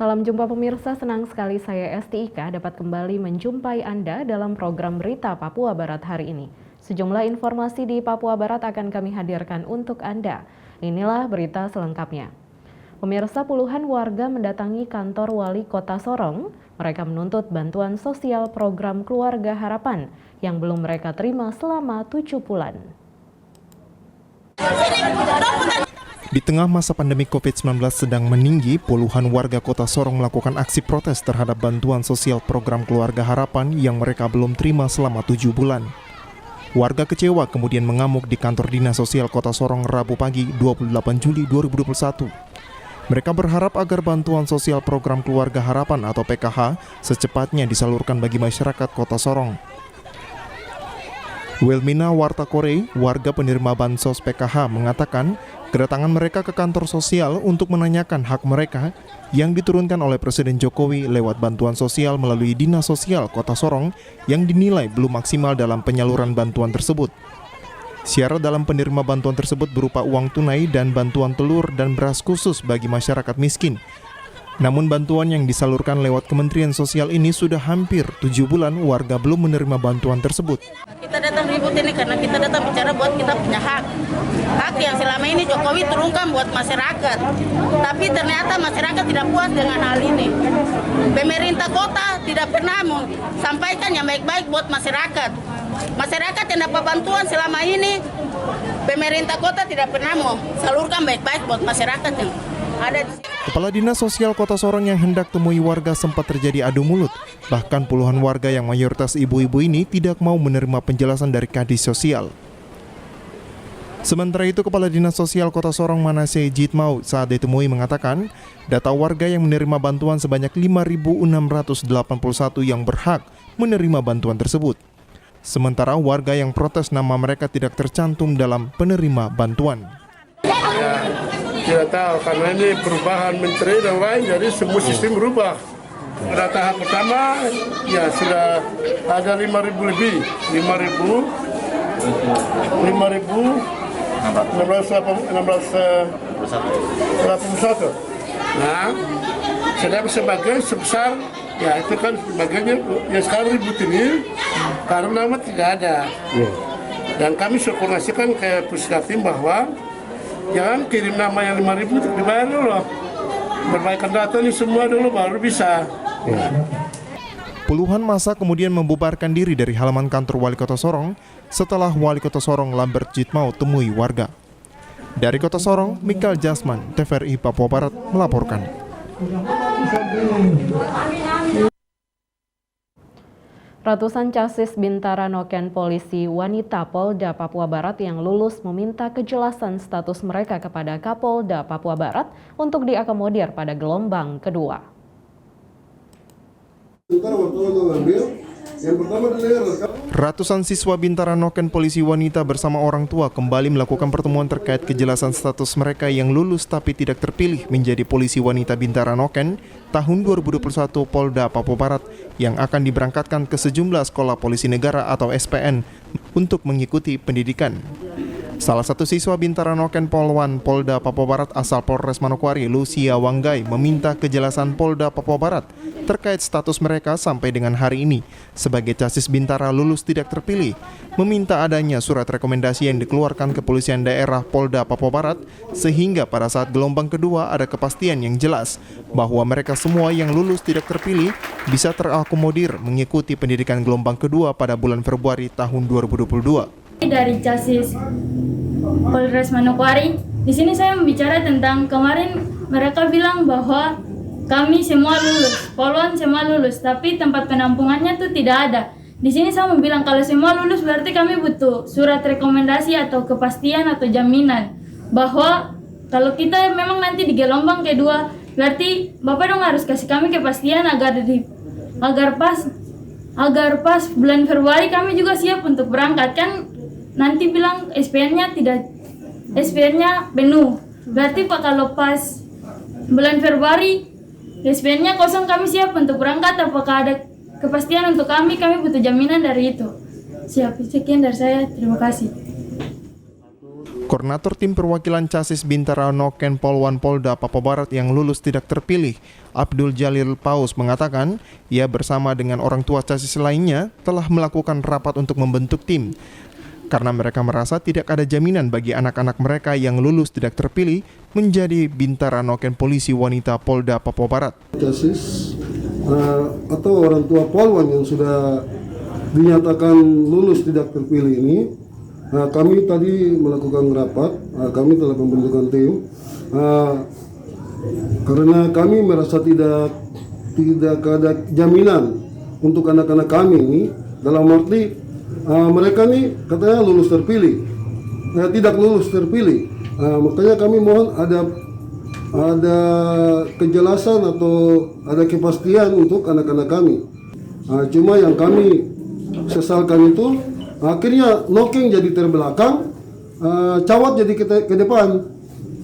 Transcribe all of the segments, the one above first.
Salam jumpa pemirsa, senang sekali saya Esti Ika dapat kembali menjumpai Anda dalam program Berita Papua Barat hari ini. Sejumlah informasi di Papua Barat akan kami hadirkan untuk Anda. Inilah berita selengkapnya. Pemirsa, puluhan warga mendatangi kantor Wali Kota Sorong. Mereka menuntut bantuan sosial program Keluarga Harapan yang belum mereka terima selama 7 bulan. Di tengah masa pandemi COVID-19 sedang meninggi, puluhan warga Kota Sorong melakukan aksi protes terhadap bantuan sosial program Keluarga Harapan yang mereka belum terima selama 7 bulan. Warga kecewa kemudian mengamuk di kantor Dinas Sosial Kota Sorong Rabu pagi 28 Juli 2021. Mereka berharap agar bantuan sosial program Keluarga Harapan atau PKH secepatnya disalurkan bagi masyarakat Kota Sorong. Wilmina Wartakore, warga penerima bansos PKH, mengatakan kedatangan mereka ke kantor sosial untuk menanyakan hak mereka yang diturunkan oleh Presiden Jokowi lewat bantuan sosial melalui Dinas Sosial Kota Sorong yang dinilai belum maksimal dalam penyaluran bantuan tersebut. Syarat dalam penerima bantuan tersebut berupa uang tunai dan bantuan telur dan beras khusus bagi masyarakat miskin. Namun bantuan yang disalurkan lewat Kementerian Sosial ini sudah hampir 7 bulan warga belum menerima bantuan tersebut. Kita datang ribut ini karena kita datang bicara buat kita punya hak. Hak yang selama ini Jokowi turunkan buat masyarakat. Tapi ternyata masyarakat tidak puas dengan hal ini. Pemerintah kota tidak pernah sampaikan yang baik-baik buat masyarakat. Masyarakat yang dapat bantuan selama ini, pemerintah kota tidak pernah mau salurkan baik-baik buat masyarakat yang ada di sini. Kepala Dinas Sosial Kota Sorong yang hendak temui warga sempat terjadi adu mulut. Bahkan puluhan warga yang mayoritas ibu-ibu ini tidak mau menerima penjelasan dari Kadis Sosial. Sementara itu, Kepala Dinas Sosial Kota Sorong Manase Jitmau saat ditemui mengatakan, data warga yang menerima bantuan sebanyak 5.681 yang berhak menerima bantuan tersebut. Sementara warga yang protes nama mereka tidak tercantum dalam penerima bantuan. Tidak tahu, karena ini perubahan menteri dan lain, jadi semua sistem berubah. Pada tahap pertama, ya sudah ada 5.000 lebih, 5.681. Nah, sedang sebagian sebesar, ya itu kan sebagainya, ya sekarang ribut ini, karena nama tidak ada. Dan kami koordinasikan ke Pusdatin bahwa jangan kirim nama yang 5.000 untuk dibayar dulu. Perbaikan data ini semua dulu baru bisa. Puluhan massa kemudian membubarkan diri dari halaman kantor Wali Kota Sorong setelah Wali Kota Sorong Lambert Jitmau temui warga. Dari Kota Sorong, Mikael Jasman, TVRI Papua Barat melaporkan. Ratusan casis Bintara Noken polisi wanita Polda Papua Barat yang lulus meminta kejelasan status mereka kepada Kapolda Papua Barat untuk diakomodir pada gelombang kedua. Ratusan siswa Bintara Noken polisi wanita bersama orang tua kembali melakukan pertemuan terkait kejelasan status mereka yang lulus tapi tidak terpilih menjadi polisi wanita Bintara Noken tahun 2021 Polda Papua Barat yang akan diberangkatkan ke sejumlah sekolah polisi negara atau SPN untuk mengikuti pendidikan. Salah satu siswa Bintara Noken Polwan Polda Papua Barat asal Polres Manokwari, Lucia Wanggai, meminta kejelasan Polda Papua Barat terkait status mereka sampai dengan hari ini sebagai casis Bintara lulus tidak terpilih, meminta adanya surat rekomendasi yang dikeluarkan Kepolisian Daerah Polda Papua Barat sehingga pada saat gelombang kedua ada kepastian yang jelas bahwa mereka semua yang lulus tidak terpilih bisa terakomodir mengikuti pendidikan gelombang kedua pada bulan Februari tahun 2022. Dari casis Polres Manokwari, di sini saya membicara tentang kemarin mereka bilang bahwa kami semua lulus, Polwan semua lulus, tapi tempat penampungannya tuh tidak ada. Di sini saya bilang kalau semua lulus berarti kami butuh surat rekomendasi atau kepastian atau jaminan bahwa kalau kita memang nanti di gelombang kedua, berarti Bapak dong harus kasih kami kepastian agar pas bulan Februari kami juga siap untuk berangkat. Kan nanti bilang SPN-nya penuh. Berarti Pak kalau pas bulan Februari SPN-nya kosong kami siap untuk berangkat. Apakah ada kepastian untuk kami butuh jaminan dari itu. Siap, sekian dari saya. Terima kasih. Koordinator Tim Perwakilan Casis Bintara Noken Polwan Polda Papua Barat yang lulus tidak terpilih, Abdul Jalil Paus mengatakan ia bersama dengan orang tua Casis lainnya telah melakukan rapat untuk membentuk tim karena mereka merasa tidak ada jaminan bagi anak-anak mereka yang lulus tidak terpilih menjadi Bintara Noken Polisi Wanita Polda Papua Barat. Casis atau orang tua Polwan yang sudah dinyatakan lulus tidak terpilih ini, kami tadi melakukan rapat, kami telah membentukkan tim karena kami merasa tidak ada jaminan untuk anak-anak kami ini, dalam arti mereka nih katanya lulus terpilih, tidak lulus terpilih, makanya kami mohon ada kejelasan atau ada kepastian untuk anak-anak kami. Cuma yang kami sesalkan itu akhirnya Noken jadi terbelakang, Cawat jadi ke depan.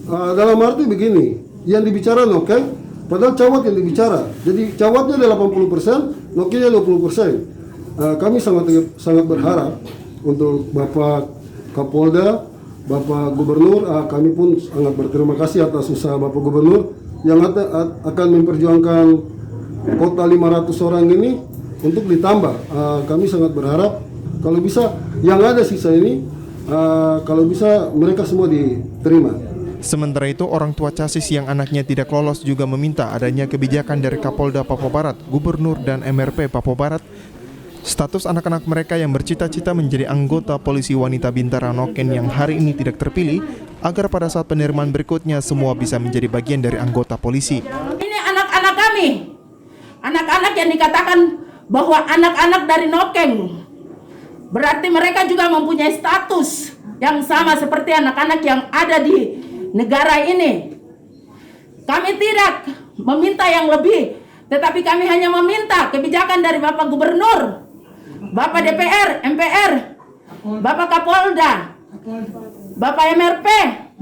Dalam arti begini, yang dibicara Noken, padahal Cawat yang dibicara. Jadi Cawatnya 80%, Nokennya 20%. Kami sangat berharap untuk Bapak Kapolda, Bapak Gubernur, kami pun sangat berterima kasih atas usaha Bapak Gubernur yang akan memperjuangkan kota 500 orang ini untuk ditambah. Kami sangat berharap kalau bisa yang ada sisa ini, kalau bisa mereka semua diterima. Sementara itu, orang tua Casis yang anaknya tidak lolos juga meminta adanya kebijakan dari Kapolda Papua Barat, Gubernur dan MRP Papua Barat status anak-anak mereka yang bercita-cita menjadi anggota Polisi Wanita Bintara Noken yang hari ini tidak terpilih, agar pada saat penerimaan berikutnya semua bisa menjadi bagian dari anggota polisi. Ini anak-anak kami, anak-anak yang dikatakan bahwa anak-anak dari Noken, berarti mereka juga mempunyai status yang sama seperti anak-anak yang ada di negara ini. Kami tidak meminta yang lebih, tetapi kami hanya meminta kebijakan dari Bapak Gubernur, Bapak DPR, MPR, Bapak Kapolda, Bapak MRP,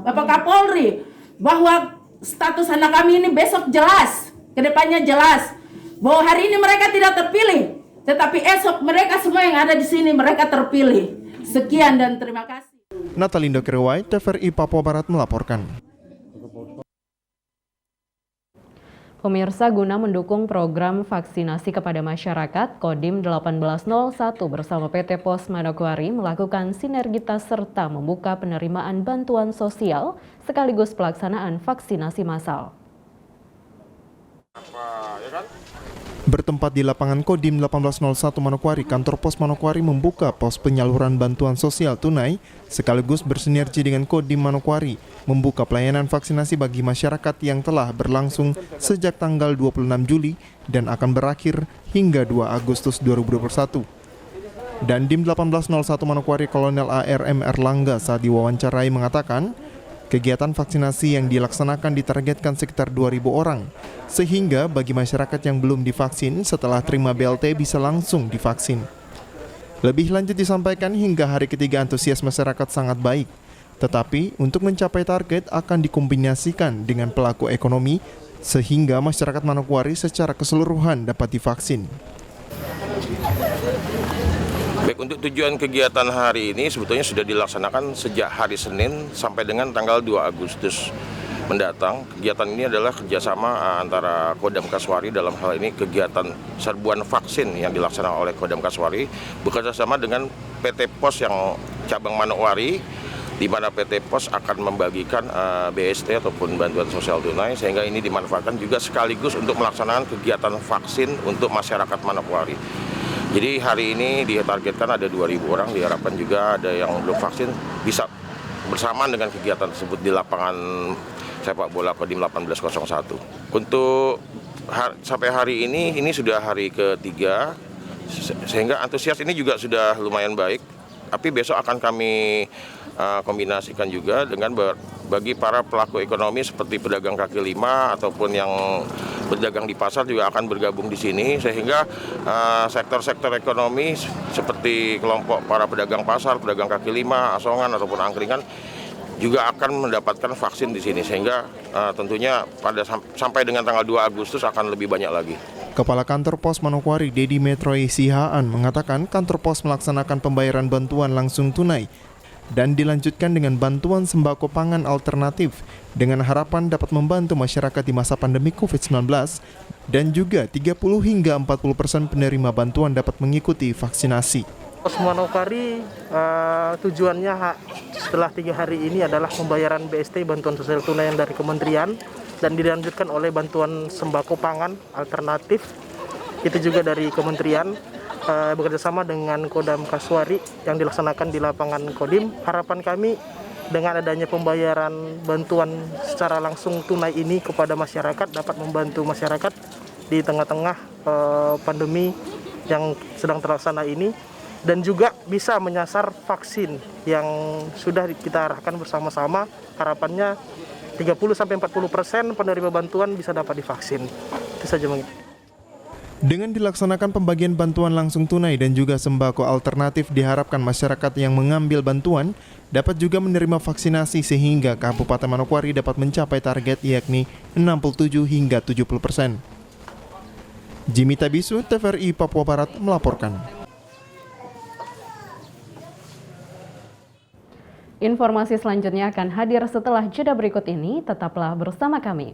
Bapak Kapolri, bahwa status anak kami ini besok jelas, kedepannya jelas, bahwa hari ini mereka tidak terpilih, tetapi esok mereka semua yang ada di sini mereka terpilih. Sekian dan terima kasih. Natalindo Kerwai, TVRI Papua Barat melaporkan. Pemirsa, guna mendukung program vaksinasi kepada masyarakat, Kodim 1801 bersama PT Pos Manokwari melakukan sinergitas serta membuka penerimaan bantuan sosial sekaligus pelaksanaan vaksinasi massal. Bertempat di lapangan Kodim 1801 Manokwari, kantor Pos Manokwari membuka pos penyaluran bantuan sosial tunai sekaligus bersinergi dengan Kodim Manokwari membuka pelayanan vaksinasi bagi masyarakat yang telah berlangsung sejak tanggal 26 Juli dan akan berakhir hingga 2 Agustus 2021. Dandim 1801 Manokwari Kolonel ARM Erlangga saat diwawancarai mengatakan, kegiatan vaksinasi yang dilaksanakan ditargetkan sekitar 2.000 orang, sehingga bagi masyarakat yang belum divaksin setelah terima BLT bisa langsung divaksin. Lebih lanjut disampaikan hingga hari ketiga antusias masyarakat sangat baik, tetapi untuk mencapai target akan dikombinasikan dengan pelaku ekonomi, sehingga masyarakat Manokwari secara keseluruhan dapat divaksin. Baik, untuk tujuan kegiatan hari ini sebetulnya sudah dilaksanakan sejak hari Senin sampai dengan tanggal 2 Agustus mendatang. Kegiatan ini adalah kerjasama antara Kodam Kaswari, dalam hal ini kegiatan serbuan vaksin yang dilaksanakan oleh Kodam Kaswari bekerjasama dengan PT Pos yang cabang Manokwari, di mana PT Pos akan membagikan BST ataupun bantuan sosial tunai, sehingga ini dimanfaatkan juga sekaligus untuk melaksanakan kegiatan vaksin untuk masyarakat Manokwari. Jadi hari ini ditargetkan ada 2.000 orang, diharapkan juga ada yang belum vaksin bisa bersamaan dengan kegiatan tersebut di lapangan sepak bola Kodim 1801. Untuk sampai hari ini sudah hari ketiga, sehingga antusias ini juga sudah lumayan baik. Tapi besok akan kami kombinasikan juga dengan bagi para pelaku ekonomi seperti pedagang kaki lima ataupun yang berdagang di pasar juga akan bergabung di sini, sehingga sektor-sektor ekonomi seperti kelompok para pedagang pasar, pedagang kaki lima, asongan ataupun angkringan juga akan mendapatkan vaksin di sini, sehingga tentunya sampai dengan tanggal 2 Agustus akan lebih banyak lagi. Kepala Kantor Pos Manokwari, Dedi Metroe Sihaan, mengatakan kantor pos melaksanakan pembayaran bantuan langsung tunai dan dilanjutkan dengan bantuan sembako pangan alternatif dengan harapan dapat membantu masyarakat di masa pandemi COVID-19 dan juga 30 hingga 40% penerima bantuan dapat mengikuti vaksinasi. Pos Manokwari tujuannya setelah 3 hari ini adalah pembayaran BST bantuan sosial tunai yang dari kementerian dan dilanjutkan oleh bantuan sembako pangan alternatif itu juga dari kementerian bekerjasama dengan Kodam Kasuari yang dilaksanakan di lapangan Kodim. Harapan kami dengan adanya pembayaran bantuan secara langsung tunai ini kepada masyarakat dapat membantu masyarakat di tengah-tengah pandemi yang sedang terlaksana ini dan juga bisa menyasar vaksin yang sudah kita arahkan bersama-sama. Harapannya 30-40% penerima bantuan bisa dapat divaksin. Itu saja mungkin. Dengan dilaksanakan pembagian bantuan langsung tunai dan juga sembako alternatif, diharapkan masyarakat yang mengambil bantuan dapat juga menerima vaksinasi sehingga Kabupaten Manokwari dapat mencapai target yakni 67 hingga 70%. Jimmy Tabisu, TVRI Papua Barat melaporkan. Informasi selanjutnya akan hadir setelah jeda berikut ini, tetaplah bersama kami.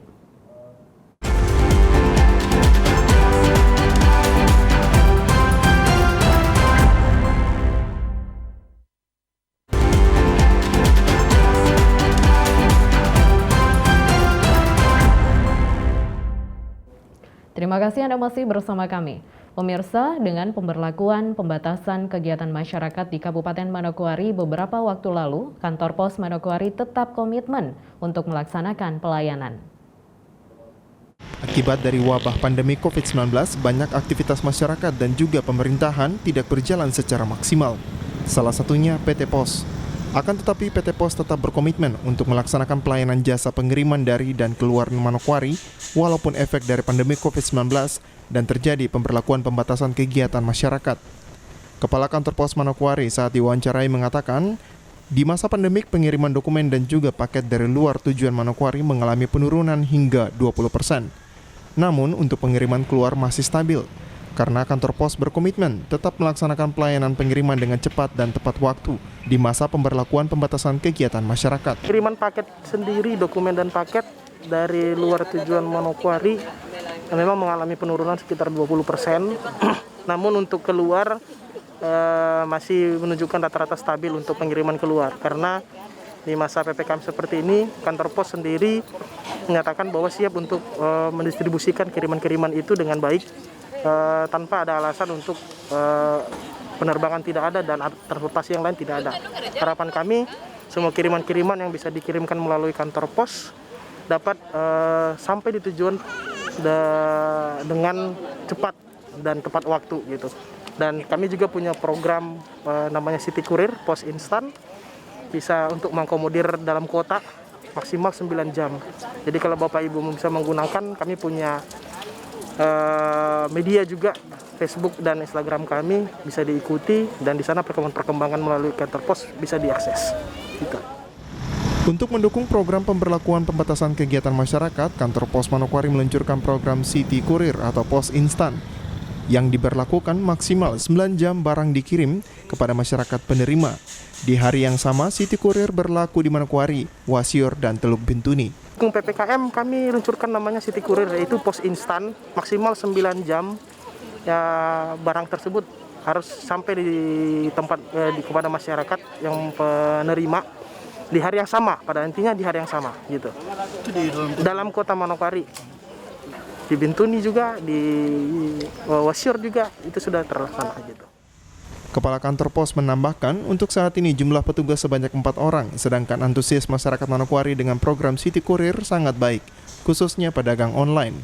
Terima kasih Anda masih bersama kami. Pemirsa, dengan pemberlakuan pembatasan kegiatan masyarakat di Kabupaten Manokwari beberapa waktu lalu, kantor pos Manokwari tetap komitmen untuk melaksanakan pelayanan. Akibat dari wabah pandemi COVID-19, banyak aktivitas masyarakat dan juga pemerintahan tidak berjalan secara maksimal. Salah satunya PT Pos. Akan tetapi PT Pos tetap berkomitmen untuk melaksanakan pelayanan jasa pengiriman dari dan keluar Manokwari walaupun efek dari pandemi COVID-19 dan terjadi pemberlakuan pembatasan kegiatan masyarakat. Kepala Kantor Pos Manokwari saat diwawancarai mengatakan, di masa pandemik pengiriman dokumen dan juga paket dari luar tujuan Manokwari mengalami penurunan hingga 20%. Namun untuk pengiriman keluar masih stabil, karena kantor pos berkomitmen tetap melaksanakan pelayanan pengiriman dengan cepat dan tepat waktu di masa pemberlakuan pembatasan kegiatan masyarakat. Kiriman paket sendiri, dokumen dan paket dari luar tujuan Manokwari memang mengalami penurunan sekitar 20%. Namun untuk keluar masih menunjukkan rata-rata stabil untuk pengiriman keluar. Karena di masa PPKM seperti ini, kantor pos sendiri menyatakan bahwa siap untuk mendistribusikan kiriman-kiriman itu dengan baik, tanpa ada alasan untuk penerbangan tidak ada dan transportasi yang lain tidak ada. Harapan kami semua kiriman-kiriman yang bisa dikirimkan melalui kantor pos dapat sampai di tujuan dengan cepat dan tepat waktu gitu. Dan kami juga punya program namanya City Courier Pos Instan, bisa untuk mengakomodir dalam kota maksimal 9 jam. Jadi kalau Bapak Ibu bisa menggunakan, kami punya media juga, Facebook dan Instagram kami bisa diikuti dan di sana perkembangan melalui kantor pos bisa diakses. Gitu. Untuk mendukung program pemberlakuan pembatasan kegiatan masyarakat, kantor pos Manokwari meluncurkan program City Courier atau Pos Instan yang diberlakukan maksimal 9 jam barang dikirim kepada masyarakat penerima. Di hari yang sama, City Courier berlaku di Manokwari, Wasior, dan Teluk Bintuni. PPKM kami luncurkan namanya City Courier, yaitu pos instan maksimal 9 jam. Ya, barang tersebut harus sampai di tempat kepada masyarakat yang penerima di hari yang sama, pada intinya di hari yang sama gitu. Itu di dalam kota Manokwari. Di Bintuni juga, di Wasior juga itu sudah terlaksana gitu. Kepala Kantor Pos menambahkan, untuk saat ini jumlah petugas sebanyak 4 orang, sedangkan antusias masyarakat Manokwari dengan program City Courier sangat baik, khususnya pedagang online.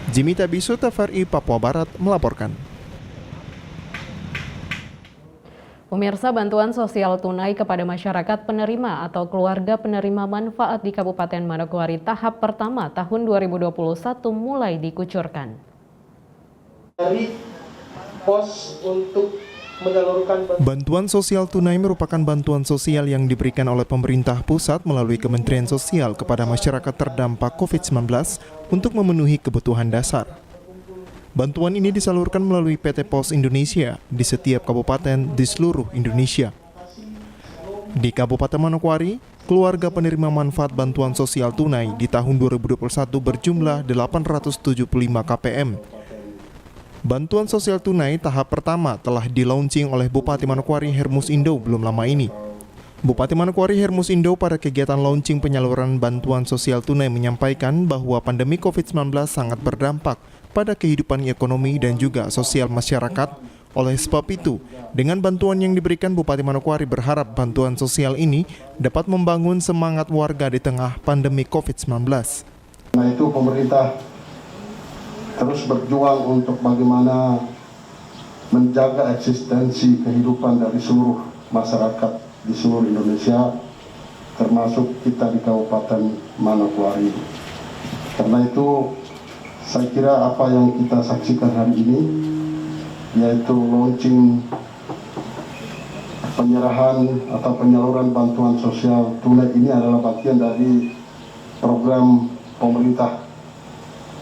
Jimmy Tabisu, TVRI Papua Barat melaporkan. Pemirsa, bantuan sosial tunai kepada masyarakat penerima atau keluarga penerima manfaat di Kabupaten Manokwari tahap pertama tahun 2021 mulai dikucurkan. Dari pos untuk bantuan sosial tunai merupakan bantuan sosial yang diberikan oleh pemerintah pusat melalui Kementerian Sosial kepada masyarakat terdampak COVID-19 untuk memenuhi kebutuhan dasar. Bantuan ini disalurkan melalui PT Pos Indonesia di setiap kabupaten di seluruh Indonesia. Di Kabupaten Manokwari, keluarga penerima manfaat bantuan sosial tunai di tahun 2021 berjumlah 875 KPM. Bantuan sosial tunai tahap pertama telah di-launching oleh Bupati Manokwari Hermus Indo belum lama ini. Bupati Manokwari Hermus Indo pada kegiatan launching penyaluran bantuan sosial tunai menyampaikan bahwa pandemi COVID-19 sangat berdampak pada kehidupan ekonomi dan juga sosial masyarakat. Oleh sebab itu, dengan bantuan yang diberikan Bupati Manokwari berharap bantuan sosial ini dapat membangun semangat warga di tengah pandemi COVID-19. Nah itu pemerintah terus berjuang untuk bagaimana menjaga eksistensi kehidupan dari seluruh masyarakat di seluruh Indonesia, termasuk kita di Kabupaten Manokwari. Karena itu, saya kira apa yang kita saksikan hari ini, yaitu launching penyerahan atau penyaluran bantuan sosial tunai ini adalah bagian dari program pemerintah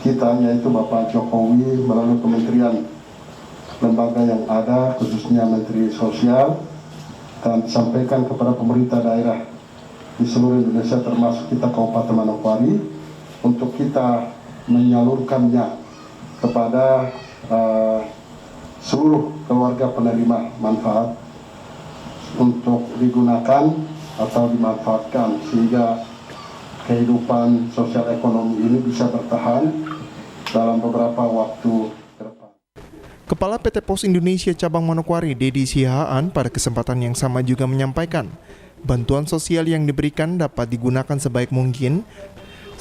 kita, yaitu Bapak Jokowi melalui kementerian lembaga yang ada, khususnya Menteri Sosial, dan disampaikan kepada pemerintah daerah di seluruh Indonesia termasuk kita Kabupaten Manokwari untuk kita menyalurkannya kepada seluruh keluarga penerima manfaat untuk digunakan atau dimanfaatkan sehingga kehidupan sosial ekonomi ini bisa bertahan dalam beberapa waktu ke depan. Kepala PT Pos Indonesia Cabang Manokwari, Dedi Sihaan, pada kesempatan yang sama juga menyampaikan bantuan sosial yang diberikan dapat digunakan sebaik mungkin.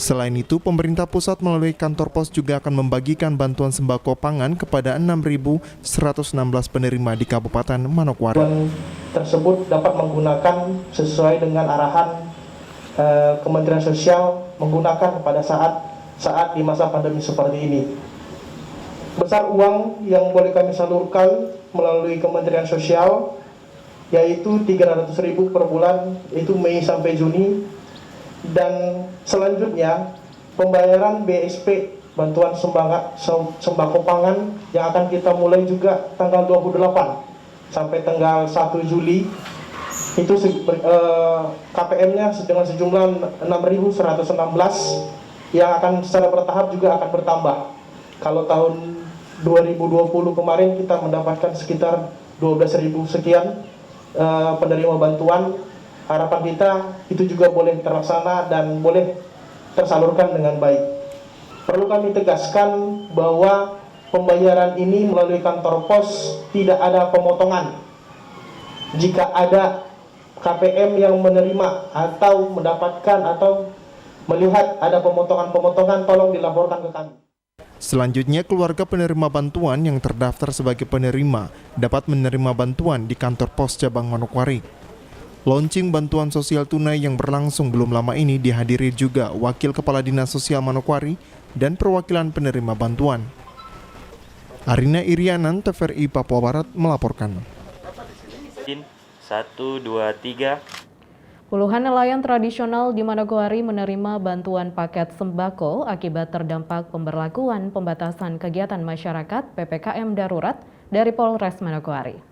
Selain itu, pemerintah pusat melalui kantor pos juga akan membagikan bantuan sembako pangan kepada 6.116 penerima di Kabupaten Manokwari. Bantuan tersebut dapat menggunakan sesuai dengan arahan Kementerian Sosial menggunakan pada saat di masa pandemi seperti ini. Besar uang yang boleh kami salurkan melalui Kementerian Sosial yaitu 300.000 per bulan, itu Mei sampai Juni. Dan selanjutnya pembayaran BSP bantuan sembako pangan yang akan kita mulai juga tanggal 28 sampai tanggal 1 Juli itu KPM-nya dengan sejumlah 6.116 yang akan secara bertahap juga akan bertambah. Kalau tahun 2020 kemarin kita mendapatkan sekitar 12.000 sekian penerima bantuan. Harapan kita itu juga boleh terlaksana dan boleh tersalurkan dengan baik. Perlu kami tegaskan bahwa pembayaran ini melalui kantor pos tidak ada pemotongan. Jika ada KPM yang menerima atau mendapatkan atau melihat ada pemotongan-pemotongan, tolong dilaporkan ke kami. Selanjutnya, keluarga penerima bantuan yang terdaftar sebagai penerima dapat menerima bantuan di kantor pos cabang Manokwari. Launching bantuan sosial tunai yang berlangsung belum lama ini dihadiri juga Wakil Kepala Dinas Sosial Manokwari dan perwakilan penerima bantuan. Arina Irianan, TVRI Papua Barat melaporkan. 1, 2, 3. Puluhan nelayan tradisional di Manokwari menerima bantuan paket sembako akibat terdampak pemberlakuan pembatasan kegiatan masyarakat PPKM darurat dari Polres Manokwari.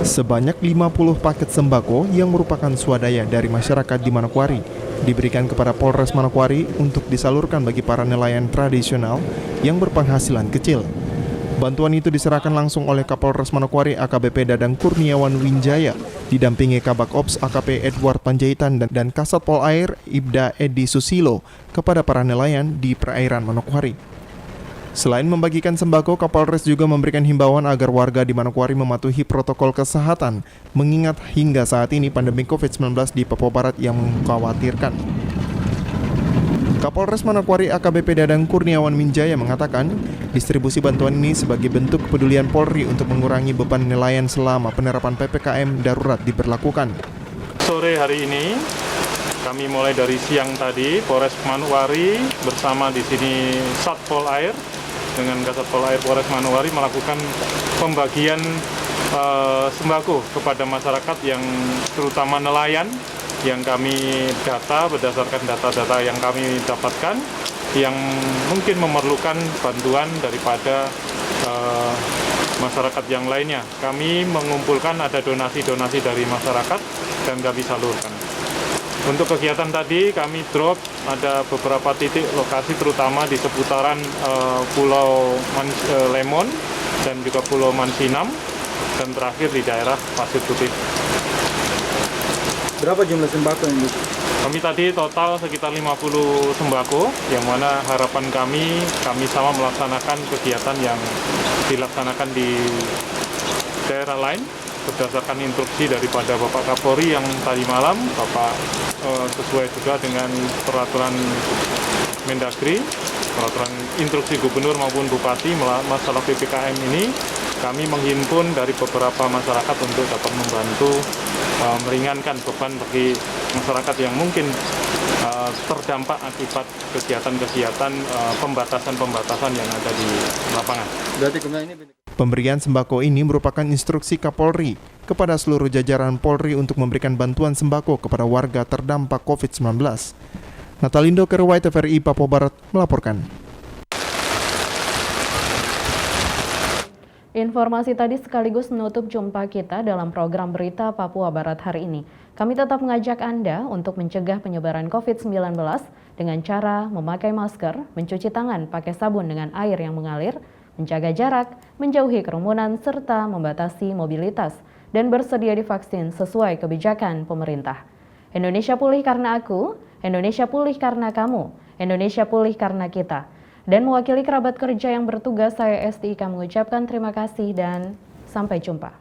Sebanyak 50 paket sembako yang merupakan swadaya dari masyarakat di Manokwari diberikan kepada Polres Manokwari untuk disalurkan bagi para nelayan tradisional yang berpenghasilan kecil. Bantuan itu diserahkan langsung oleh Kapolres Manokwari AKBP Dadang Kurniawan Winjaya, didampingi Kabak Ops AKP Edward Panjaitan dan Kasat Pol Air Ibda Edi Susilo kepada para nelayan di perairan Manokwari. Selain membagikan sembako, Kapolres juga memberikan himbauan agar warga di Manokwari mematuhi protokol kesehatan, mengingat hingga saat ini pandemi COVID-19 di Papua Barat yang mengkhawatirkan. Kapolres Manokwari AKBP Dadang Kurniawan Winjaya mengatakan, distribusi bantuan ini sebagai bentuk kepedulian Polri untuk mengurangi beban nelayan selama penerapan PPKM darurat diberlakukan. Sore hari ini, kami mulai dari siang tadi, Polres Manokwari bersama di sini Satpol Air dengan Kasatpol Air Polres Manokwari melakukan pembagian sembako kepada masyarakat yang terutama nelayan yang kami data berdasarkan data-data yang kami dapatkan yang mungkin memerlukan bantuan daripada masyarakat yang lainnya. Kami mengumpulkan ada donasi-donasi dari masyarakat dan kami salurkan. Untuk kegiatan tadi kami drop ada beberapa titik lokasi terutama di seputaran Pulau Lemon dan juga Pulau Mansinam dan terakhir di daerah Pasir Putih. Berapa jumlah sembako yang Kami tadi total sekitar 50 sembako yang mana harapan kami sama melaksanakan kegiatan yang dilaksanakan di daerah lain berdasarkan instruksi daripada Bapak Kapolri yang tadi malam, Bapak sesuai juga dengan peraturan Mendagri, peraturan instruksi gubernur maupun bupati masalah PPKM ini, kami menghimpun dari beberapa masyarakat untuk dapat membantu meringankan beban bagi masyarakat yang mungkin terdampak akibat kegiatan-kegiatan pembatasan-pembatasan yang ada di lapangan. Pemberian sembako ini merupakan instruksi Kapolri kepada seluruh jajaran Polri untuk memberikan bantuan sembako kepada warga terdampak COVID-19. Natalindo Kerwai, TVRI Papua Barat melaporkan. Informasi tadi sekaligus menutup jumpa kita dalam program Berita Papua Barat hari ini. Kami tetap mengajak Anda untuk mencegah penyebaran COVID-19 dengan cara memakai masker, mencuci tangan pakai sabun dengan air yang mengalir, menjaga jarak, menjauhi kerumunan, serta membatasi mobilitas, dan bersedia divaksin sesuai kebijakan pemerintah. Indonesia pulih karena aku, Indonesia pulih karena kamu, Indonesia pulih karena kita. Dan mewakili kerabat kerja yang bertugas, saya STIK mengucapkan terima kasih dan sampai jumpa.